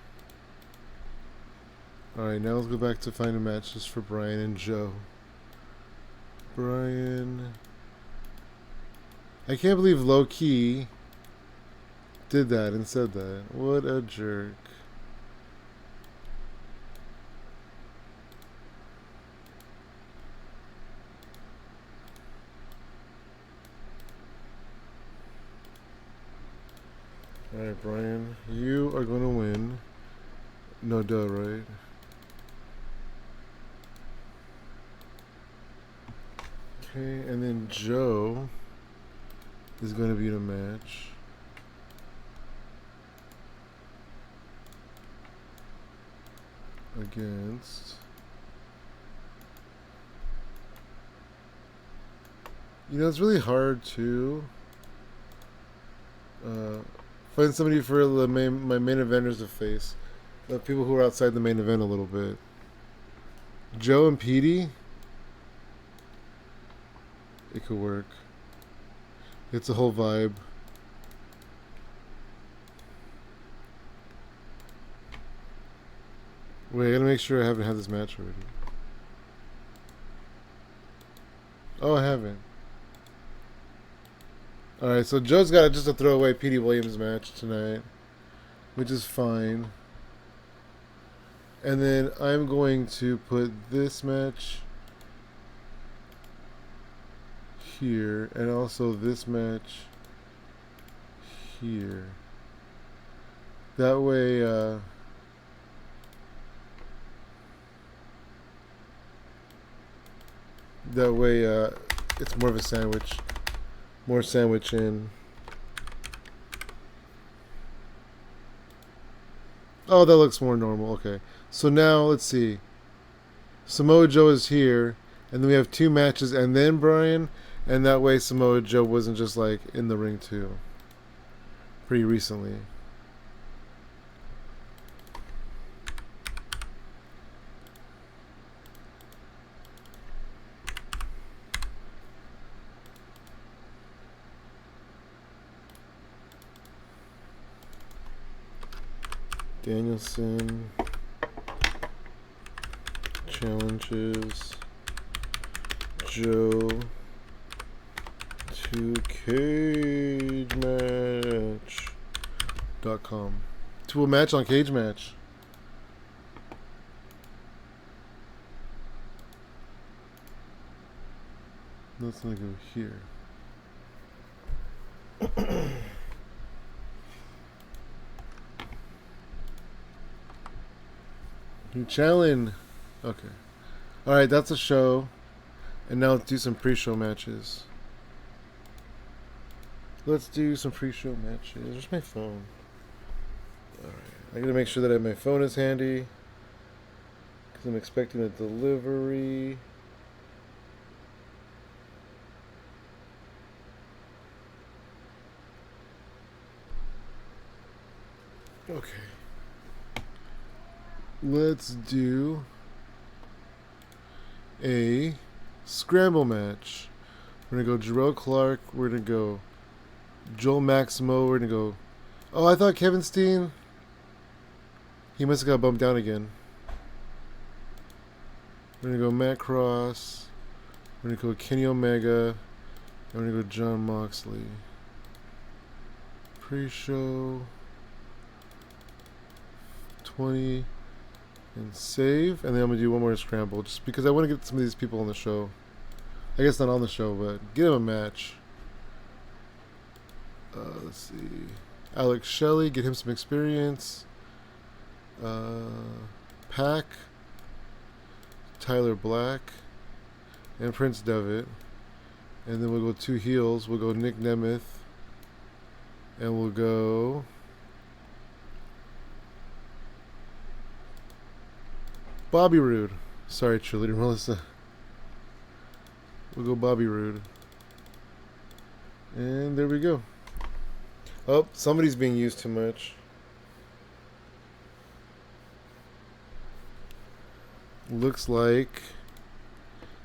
Alright, now let's go back to finding matches for Brian and Joe. Brian. I can't believe Low Key did that and said that. What a jerk. Alright, Brian, you are going to win. No duh, right? Okay, and then Joe is going to be in a match. Against... You know, it's really hard to... find somebody for my main eventers to face. The people who are outside the main event a little bit. Joe and Petey. It could work. It's a whole vibe. Wait, I gotta make sure I haven't had this match already. Oh, I haven't. Alright, so Joe's got just a throwaway Petey Williams match tonight, which is fine. And then I'm going to put this match here, and also this match here. That way, it's more of a sandwich. More sandwich in. Oh, that looks more normal. Okay. So now, let's see. Samoa Joe is here. And then we have two matches and then Brian. And that way Samoa Joe wasn't just like in the ring too. Pretty recently. Danielson challenges Joe to cagematch.com. To a match on Cage Match. Let's go here. New challenge. Okay. Alright, that's a show. And now let's do some pre-show matches. Let's do some pre-show matches. Where's my phone? Alright. I gotta make sure that my phone is handy. Because I'm expecting a delivery. Okay. Let's do a scramble match We're going to go Jarrell Clark. We're going to go Joel Maximo. We're going to go... Oh, I thought Kevin Steen... He must have got bumped down again. We're going to go Matt Cross. We're going to go Kenny Omega. And we're going to go John Moxley. Pre-show. 20. And save. And then I'm going to do one more scramble. Just because I want to get some of these people on the show. I guess not on the show, but get them a match. Let's see. Alex Shelley. Get him some experience. Pac. Tyler Black. And Prince Devitt. And then we'll go 2 heels. We'll go Nick Nemeth. And we'll go... Bobby Roode. Sorry, cheerleader Melissa. We'll go Bobby Roode. And there we go. Oh, somebody's being used too much. Looks like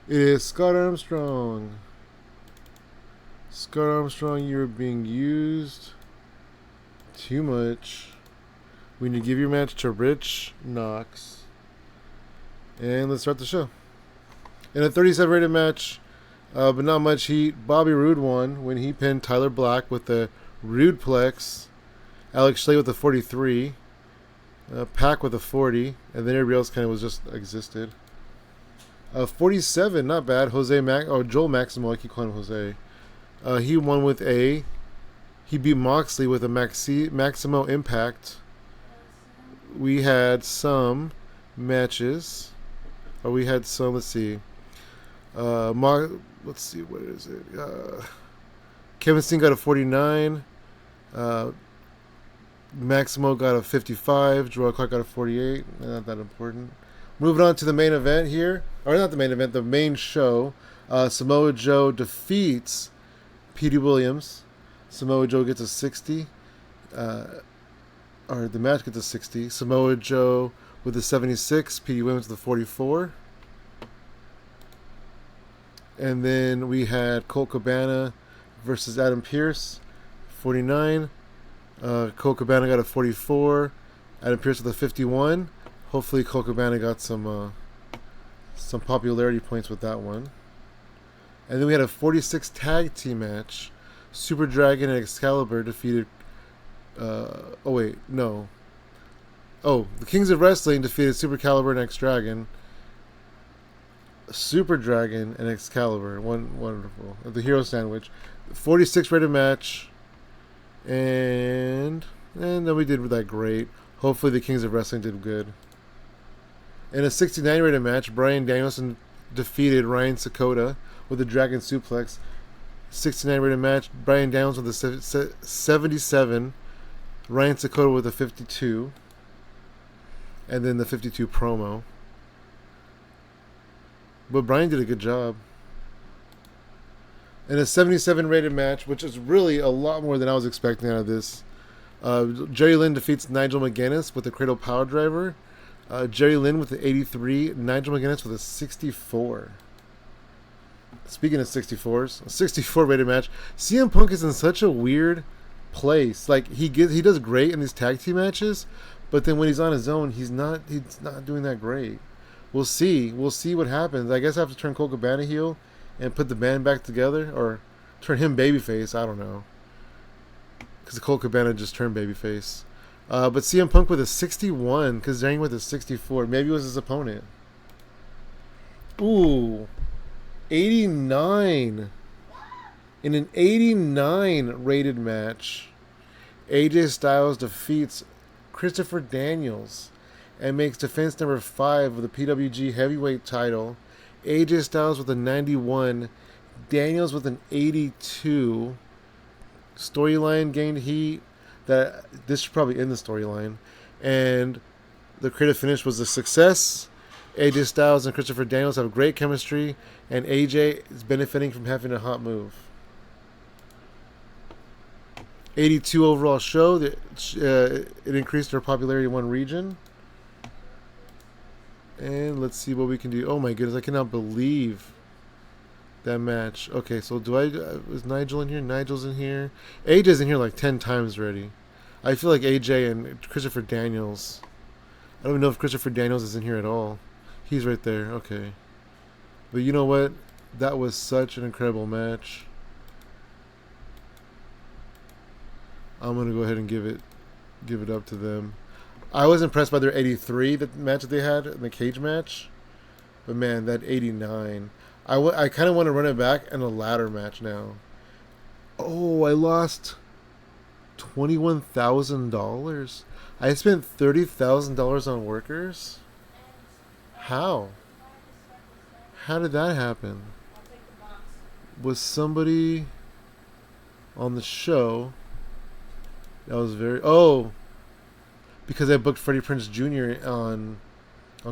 it is Scott Armstrong. Scott Armstrong, you're being used too much. We need to give your match to Rich Knox. And let's start the show. In a 37 rated match, but not much heat, Bobby Roode won when he pinned Tyler Black with the Roodeplex, Alex Shelley with the 43, Pac with a 40, and then everybody else kind of was just existed. 47, not bad. Joel Maximo, I keep calling him Jose. He won with a. He beat Moxley with a Maximo Impact. We had some matches. Or we had some. Let's see. Let's see. What is it? Kevin Steen got a 49. Maximo got a 55. Jarrell Clark got a 48. Not that important. Moving on to the main event here. Or not the main event, the main show. Samoa Joe defeats Petey Williams. Samoa Joe gets a 60. Or the match gets a 60. Samoa Joe with the 76. Petey Williams with the 44. And then we had Colt Cabana versus Adam Pearce. 49. Colt Cabana got a 44. Adam Pearce with a 51. Hopefully Colt Cabana got some popularity points with that one. And then we had a 46 tag team match. Super Dragon and Excalibur defeated... the Kings of Wrestling defeated Super Caliber and X-Dragon. Super Dragon and Excalibur. Wonderful. The Hero Sandwich. 46 rated match. And then we did that great. Hopefully the Kings of Wrestling did good. In a 69 rated match, Bryan Danielson defeated Ryan Sakota with a Dragon Suplex. 69 rated match, Bryan Danielson with a 77. Ryan Sakota with a 52. And then the 52 promo. But Bryan did a good job. In a 77 rated match, which is really a lot more than I was expecting out of this, Jerry Lynn defeats Nigel McGuinness with the Cradle Power Driver. Jerry Lynn with the 83, Nigel McGuinness with a 64. Speaking of 64s, a 64 rated match. CM Punk is in such a weird place. Like he does great in these tag team matches, but then when he's on his own, he's not doing that great. We'll see what happens. I guess I have to turn Colt Cabana heel and put the band back together, or turn him babyface. I don't know, because Colt Cabana just turned babyface. But CM Punk with a 61, because Kazarian with a 64. Maybe it was his opponent. Ooh, 89. In an 89 rated match, AJ Styles defeats Christopher Daniels and makes defense number 5 of the PWG heavyweight title. AJ Styles with a 91, Daniels with an 82. Storyline gained heat. That this should probably end the storyline. And the creative finish was a success. AJ Styles and Christopher Daniels have great chemistry, and AJ is benefiting from having a hot move. 82 overall show. It increased their popularity in one region. And let's see what we can do. Oh my goodness, I cannot believe that match. Okay, so do I? Is Nigel in here? Nigel's in here. AJ's in here like 10 times already. I feel like AJ and Christopher Daniels. I don't even know if Christopher Daniels is in here at all. He's right there. Okay. But you know what? That was such an incredible match. I'm gonna go ahead and give it up to them. I was impressed by their 83, the match that they had in the cage match. But man, that 89. I kind of want to run it back in a ladder match now. Oh, I lost $21,000. I spent $30,000 on workers. How? How did that happen? Was somebody on the show that was very... Oh, because I booked Freddie Prinze Jr. on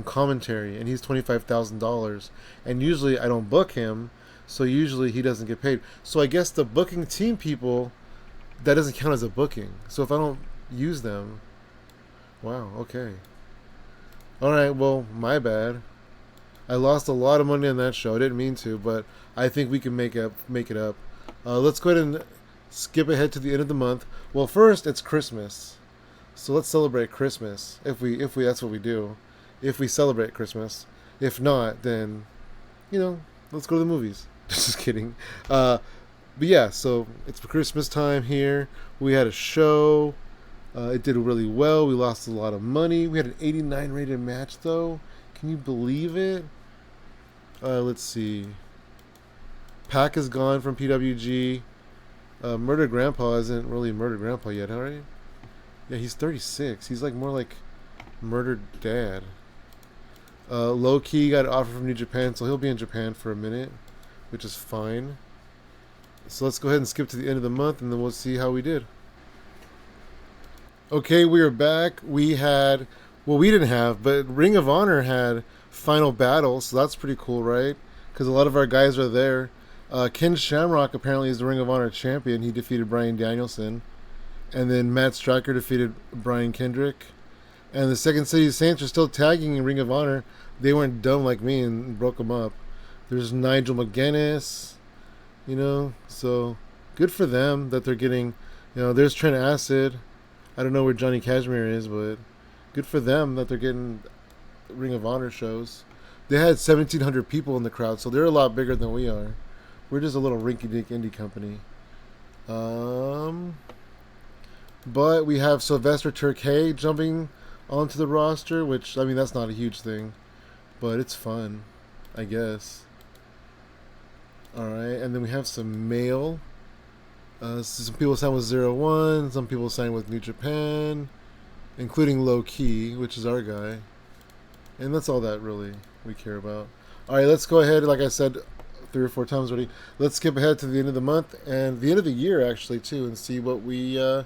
commentary, and he's $25,000. And usually I don't book him, so usually he doesn't get paid. So I guess the booking team people, that doesn't count as a booking. So if I don't use them... Wow, okay. Alright, well, my bad. I lost a lot of money on that show. I didn't mean to, but I think we can make it up. Let's go ahead and skip ahead to the end of the month. Well, first, it's Christmas. So let's celebrate Christmas. If we that's what we do. If we celebrate Christmas. If not, then, let's go to the movies. Just kidding. But yeah, so it's Christmas time here. We had a show. It did really well. We lost a lot of money. We had an 89 rated match, though. Can you believe it? Let's see. Pac is gone from PWG. Murder Grandpa isn't really Murder Grandpa yet, right? Yeah, he's 36. He's like more like Murdered Dad. Low Key got an offer from New Japan, so he'll be in Japan for a minute, which is fine. So let's go ahead and skip to the end of the month, and then we'll see how we did. Okay, we are back. We had, well, we didn't have, but Ring of Honor had Final Battle, so that's pretty cool, right? Because a lot of our guys are there. Ken Shamrock apparently is the Ring of Honor champion. He defeated Bryan Danielson. And then Matt Striker defeated Brian Kendrick. And the Second City Saints are still tagging in Ring of Honor. They weren't dumb like me and broke them up. There's Nigel McGuinness, so good for them that they're getting, there's Trent Acid. I don't know where Johnny Cashmere is, but good for them that they're getting Ring of Honor shows. They had 1,700 people in the crowd, so they're a lot bigger than we are. We're just a little rinky-dink indie company. But we have Sylvester Turkay jumping onto the roster, which, that's not a huge thing. But it's fun, I guess. Alright, and then we have some male. Some people signed with 0-1. Some people signed with New Japan. Including Low Key, which is our guy. And that's all that really we care about. Alright, let's go ahead, like I said 3 or 4 times already. Let's skip ahead to the end of the month and the end of the year actually too, and see what we're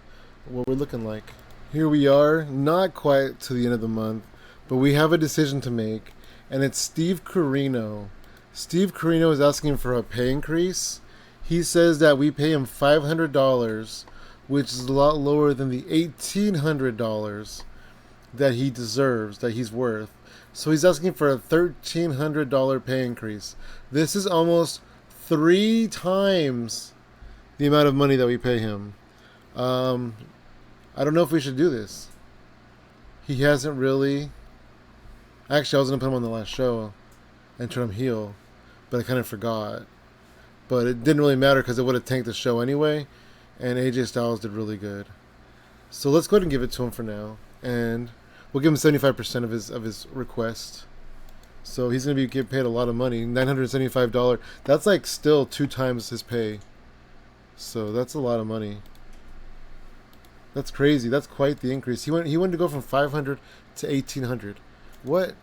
looking like. Here we are, not quite to the end of the month, but we have a decision to make, and it's Steve Corino. Steve Corino is asking for a pay increase. He says that we pay him $500, which is a lot lower than the $1,800 that he deserves, that he's worth. So he's asking for a $1,300 pay increase. This is almost 3 times the amount of money that we pay him. I don't know if we should do this. He hasn't really... Actually, I was going to put him on the last show and turn him heel, but I kind of forgot. But it didn't really matter because it would have tanked the show anyway, and AJ Styles did really good. So let's go ahead and give it to him for now, and we'll give him 75% of his request. So he's going to be getting paid a lot of money, $975. That's like still 2 times his pay. So that's a lot of money. That's crazy. That's quite the increase. He wanted to go from 500 to 1,800. What?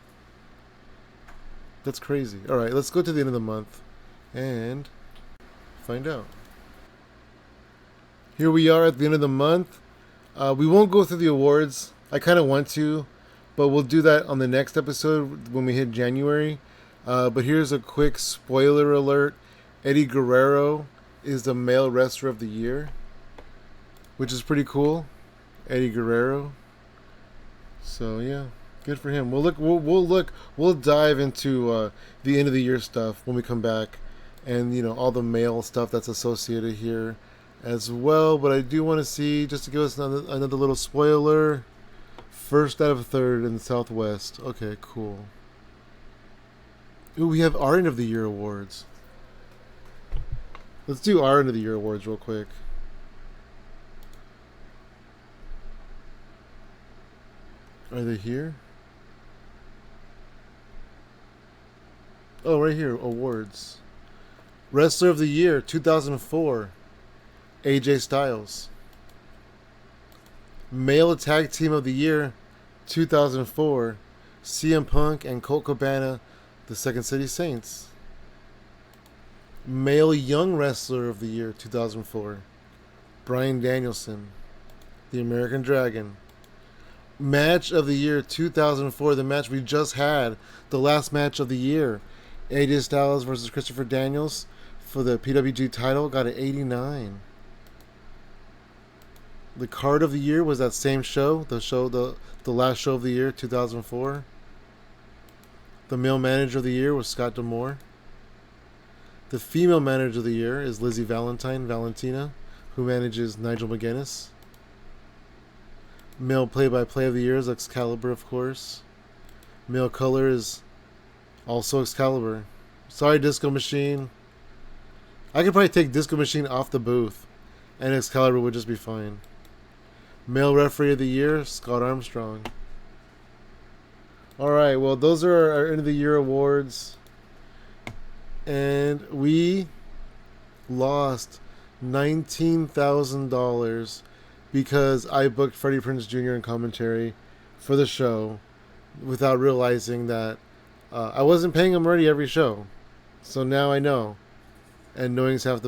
That's crazy. All right, let's go to the end of the month and find out. Here we are at the end of the month. We won't go through the awards. I kind of want to, but we'll do that on the next episode when we hit January. But here's a quick spoiler alert. Eddie Guerrero is the male wrestler of the year, which is pretty cool. Eddie Guerrero. So yeah, good for him. We'll dive into the end of the year stuff when we come back, and all the male stuff that's associated here as well. But I do want to see, just to give us another little spoiler, first out of third in the Southwest. Okay, cool. Ooh, we have our end of the year awards. Let's do our end of the year awards real quick. Are they here? Oh, right here, awards. Wrestler of the Year 2004, AJ Styles. Male Tag Team of the Year 2004, CM Punk and Colt Cabana, the Second City Saints. Male Young Wrestler of the Year 2004, Bryan Danielson, the American Dragon. Match of the Year 2004, the match we just had, the last match of the year, AJ Styles versus Christopher Daniels for the PWG title, got an 89. The card of the year was that same show, the last show of the year, 2004. The male manager of the year was Scott D'Amore. The female manager of the year is Lizzie Valentina, who manages Nigel McGuinness. Male play-by-play of the year is Excalibur, of course. Male color is also Excalibur. Sorry, Disco Machine. I could probably take Disco Machine off the booth, and Excalibur would just be fine. Male referee of the year, Scott Armstrong. Alright, well, those are our end of the year awards. And we lost $19,000 because I booked Freddie Prinze Jr. in commentary for the show without realizing that I wasn't paying him already every show. So now I know. And knowing's half the battle.